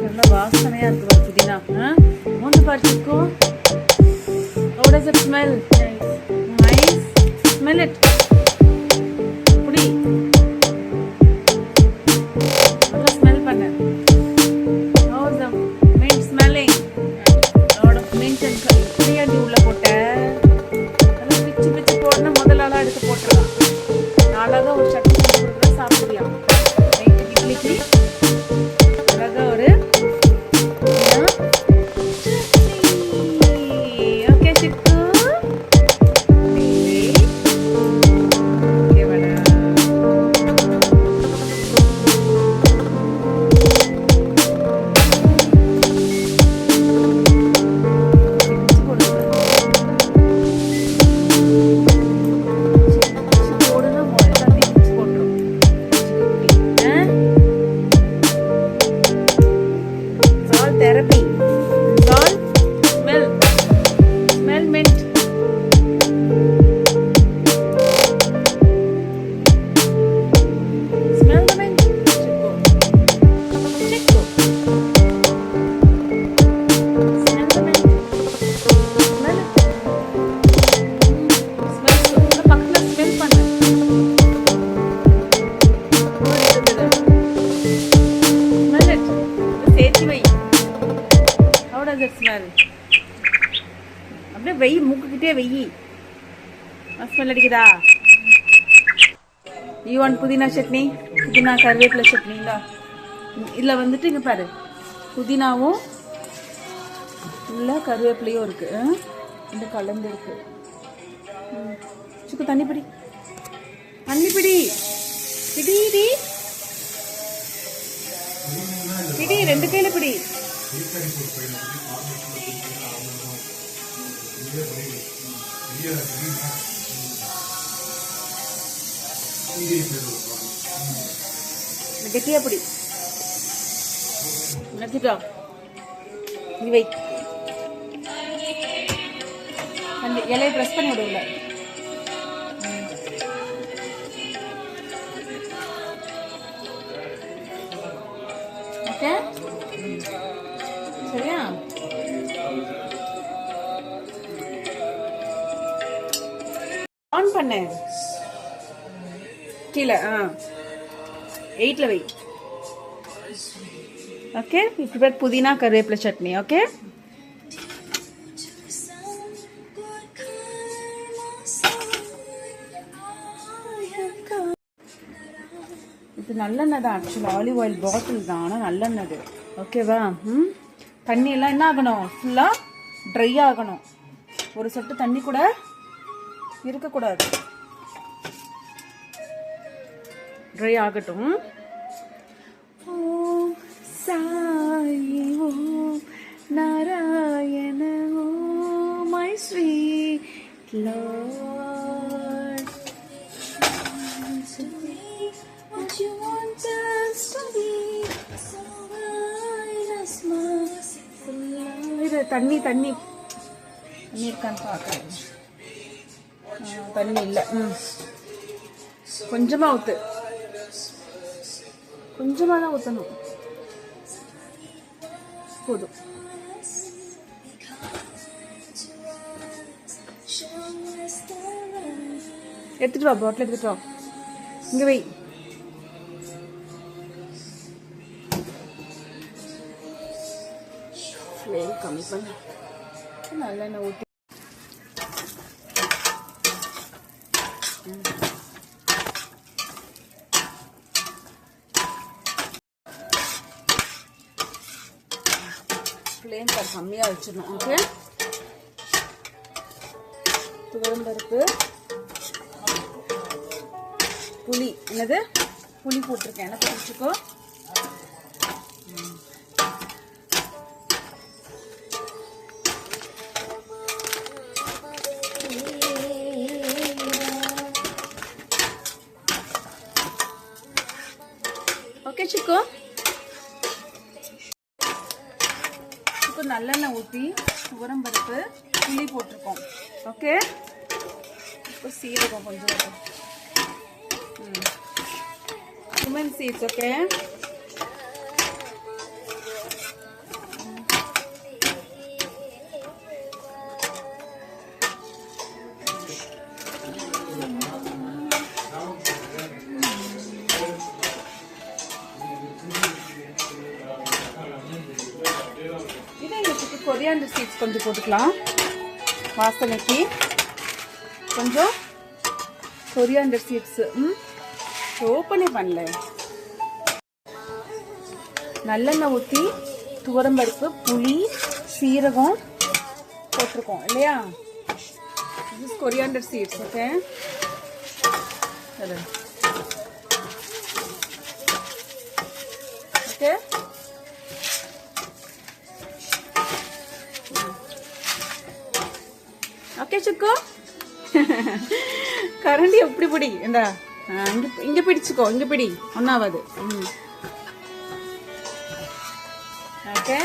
நல்லா வாசனையா இருக்கு புதினா. மூந்து பார்த்துக்கோ. How does it smell? Nice. Smell it. புடி. நல்லா ஸ்மெல் பண்ணு. How is the mint smelling? lot of mint and புளியாண்டி உள்ள போட்ட. நல்லா பிச்சு பிச்சு போடுனா முதல்ல ஆளா எடுத்து போட்டுறலாம். நாளாக ஒரு சட்னி கொடுக்குறத சாப்பிடுறியா? நைட்டு இட்லிக்கு அழகா ஒரு ஓகே சிக்கு. Therapy. Salt. Smell. Smell mint. Smell the mint. Chico. Chico. Smell the mint. Smell it. Smell it. உங்க பக்கத்துல ஸ்மெல் பண்ணு. Smell it. சேர்த்து வை. How does it smell? அப்படியே வெய், மூக்குக்கிட்டே வெயி. ஸ்மெல் அடிக்குதா? You want புதினா சட்னி? புதினா கருவேப்பிலை சட்னிங்களா? இதில் வந்துட்டு இங்கே பாரு, புதினாவும் இல்லை கருவேப்பிலையும் இருக்கு. இந்த கலந்து இருக்கு. சுக்கு தண்ணி பிடி, தண்ணி பிடி, பிடி பிடி, ரெண்டு கையில பிடி. கெட்டியா பிடி. நினைச்சிட்டா நீ வை. அந்த இலையை ப்ரெஸ் பண்ணி விடுவில்ல. ஓகே சரியா? ஆன் பண்ணு கீழே. 8ல வை. ஓகே, ப்ரிப்பேர் புதினா கருவேப்பிலை சட்னி. ஓகே, இது நல்லெண்ணெய் தான். ஆக்சுவலாக ஆலிவ் ஆயில் பாட்டில் தான், ஆனால் நல்லெண்ணெய். ஓகேவா? தண்ணி எல்லாம் என்ன ஆகணும்? ஃபுல்லாக ட்ரை ஆகணும். ஒரு சொட்டு தண்ணி கூட இருக்கக்கூடாது. ட்ரை ஆகட்டும். Om Sai Om Narayana Om my sweet lord. What you want us to be, so us தண்ணி தண்ணி தண்ணி இருக்கான்னு பார்க்குறேன். தண்ணி இல்லை. கொஞ்சமாக ஊற்று, கொஞ்சமாக தான் ஊற்றணும். போதும். எடுத்துட்டு வா, பாட்டில் எடுத்துட்டு வா. இங்கே வை. ஃப்ளேம் கம்மி பண்ண. நல்லெண்ணெய் ஊற்றி ஃப்ளேம் கம்மியாக வச்சிடணும். ஓகே, துவரம்பருப்பு, புளி. என்னது புளி போட்டிருக்கேன். என்ன போட்டுக்கோ. ஓகே சிக்கோ, நல்லெண்ணெய் ஊற்றி துவரம்பருப்பு புளி போட்டிருக்கோம். ஓகே, இப்போ சீரகம் கொஞ்சம், cumin seeds. Okay, coriander seeds கொஞ்சம் போட்டுக்கலாம் வாசனைக்கு. கொஞ்சம் கொரியாண்டர் சீட்ஸ் ஓப்பனே பண்ணல. நல்லெண்ணெய் ஊற்றி துவரம்பருப்பு, புளி, சீரகம் போட்டிருக்கோம் இல்லையா. This is coriander seeds, okay? Okay? Okay, Chukku? கரண்டி எப்படி பிடி இந்த இங்க பிடிச்சுக்கோ, இங்க பிடி ஒன்னாவது. ஓகே,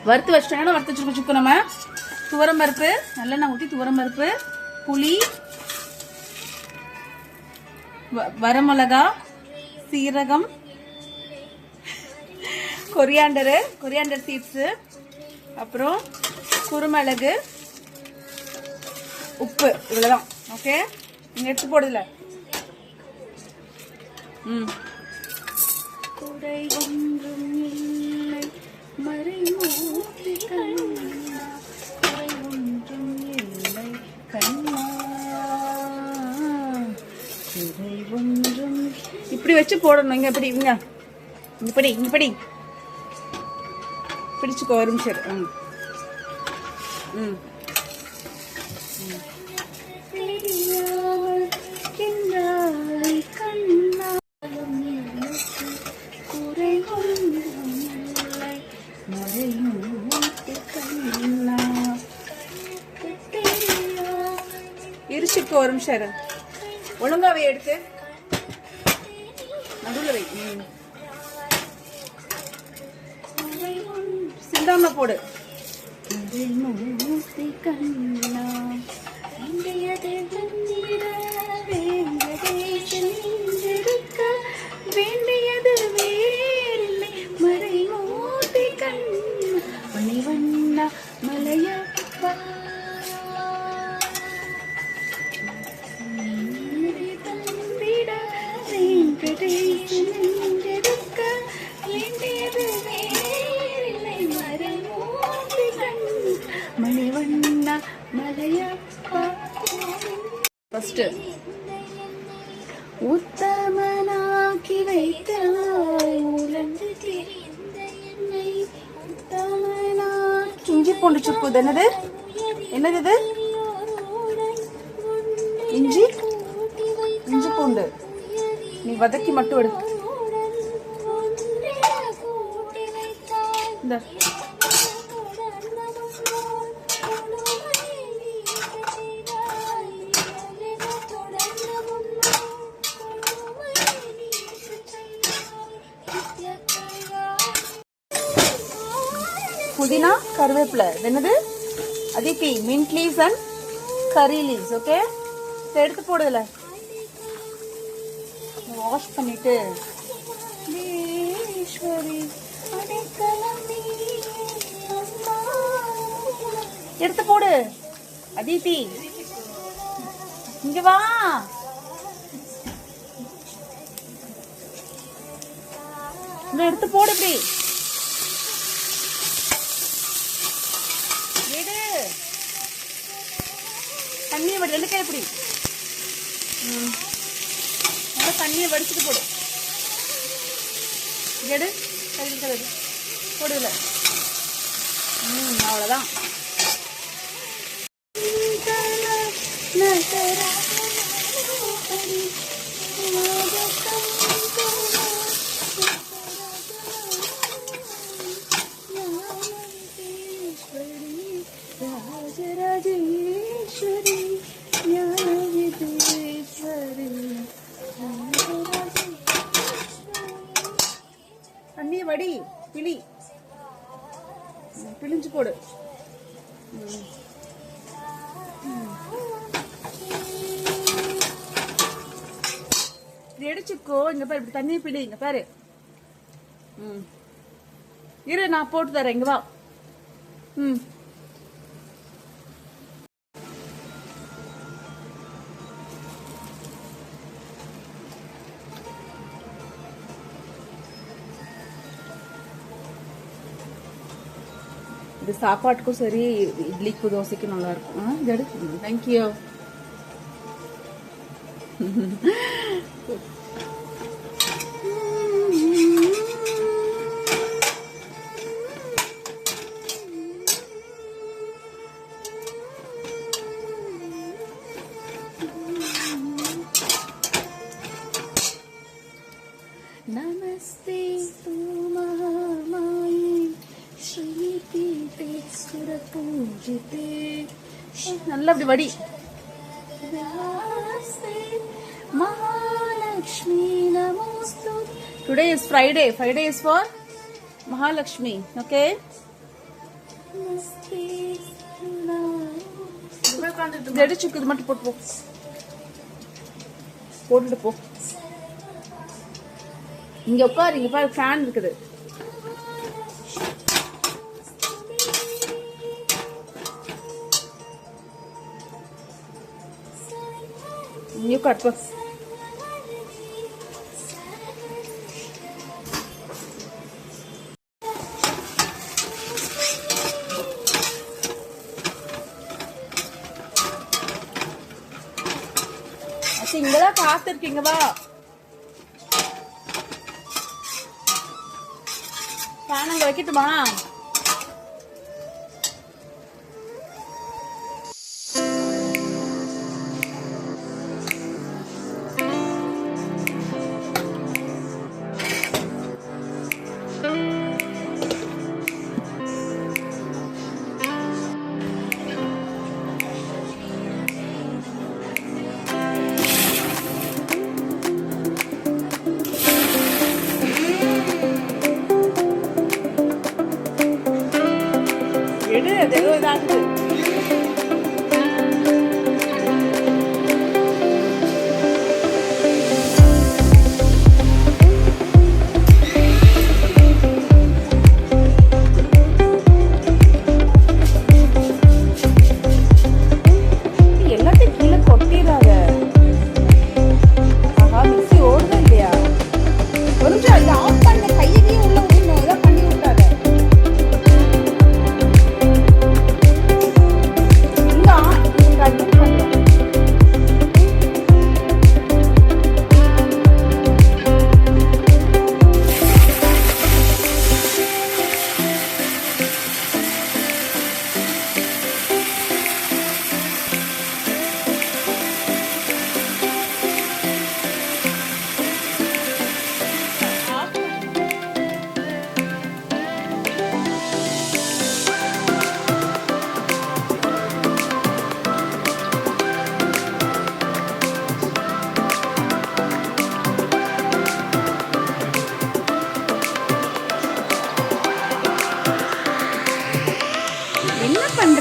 வறுத்து வச்சிட்டோம்னா வறுத்து வச்சிருக்க சுக்கு நம்ம துவரம்பருப்பு, நல்லெண்ணெய் ஊற்றி துவரம்பருப்பு, புளி, வரமிளகா, சீரகம், கொரியாண்டர் சீட்ஸு, அப்புறம் குருமிளகு, உப்பு, இவ்வளோதான். ஓகே, நீங்கள் எடுத்து போடுதில்ல. குறை ஒன்றும் இல்லை மறைமூர்த்தி கண்ணா, குறை ஒன்றும் இல்லை கண்ணா, குறை ஒன்றும். இப்படி வச்சு போடணும். இங்க இப்படி, இங்க இப்படி, இப்படி பிடிச்சுக்கோ. ஒரு நிமிஷம். இருச்சுக்கு ஒரு நிமிஷம் ஒழுங்காவே எடுத்து நடுவில் வை. சிந்தாம போடு. வேண்டியது வேறில்லை மறைமூர்த்தி கண்ணா, மணிவண்ணா மலையப்பா, வெங்கடேசன் வேண்டியது வேறில்லை பூண்டு சுக்கு. இது என்னது? என்னது இது? இஞ்சி பூண்டு. நீ வதக்கி மட்டும் எடு. இந்த புதினா, கருவேப்பிலை. என்னது? Aditi, mint leaves and curry leaves. Okay, எடுத்து போடுதல. வாஷ் பண்ணிட்டு எடுத்து போடு. அதித்தி, இங்க வா. எடுத்து போடு. இப்படி தண்ணியை வடி. ரெண்டு கை எப்படி நல்லா தண்ணியை வடிச்சுட்டு போடு. எடு, கழுவி போடுல. அவ்வளோதான். ராஜராஜேஸ்வரி தண்ணியை வடி. பிழிஞ்சு போடு. எடுச்சுக்கோ. இங்க பாரு, இப்படி தண்ணியை பிழி. இங்க பாரு. இரு, நான் போட்டு தரேன். இங்க வா. இது சாப்பாட்டுக்கும் சரி, இட்லிக்கும் தோசைக்கும் நல்லா இருக்கும். தேங்க்யூ. நமஸ்தே து மகாமாயி ஸ்ரீபீடே சுரபூஜிதே. நல்லா அப்படி வடி. Mahalakshmi நமஸ்து. Today is Friday. Friday is for Mahalakshmi. Okay? எடுச்சுக்கு. இது மட்டும் போட்டு போட்டுட்டு போ. இங்க உட்காரு. இங்க பாரு, ஃபேன் இருக்குது. இங்க உட்காரு. இங்கதான் காத்திருக்கீங்க. வா, ஃபேன் அங்க வைக்கட்டுமா?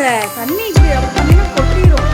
பண்ற? தண்ணி இப்படி அப்படி பண்ணினா கொட்டிரும்.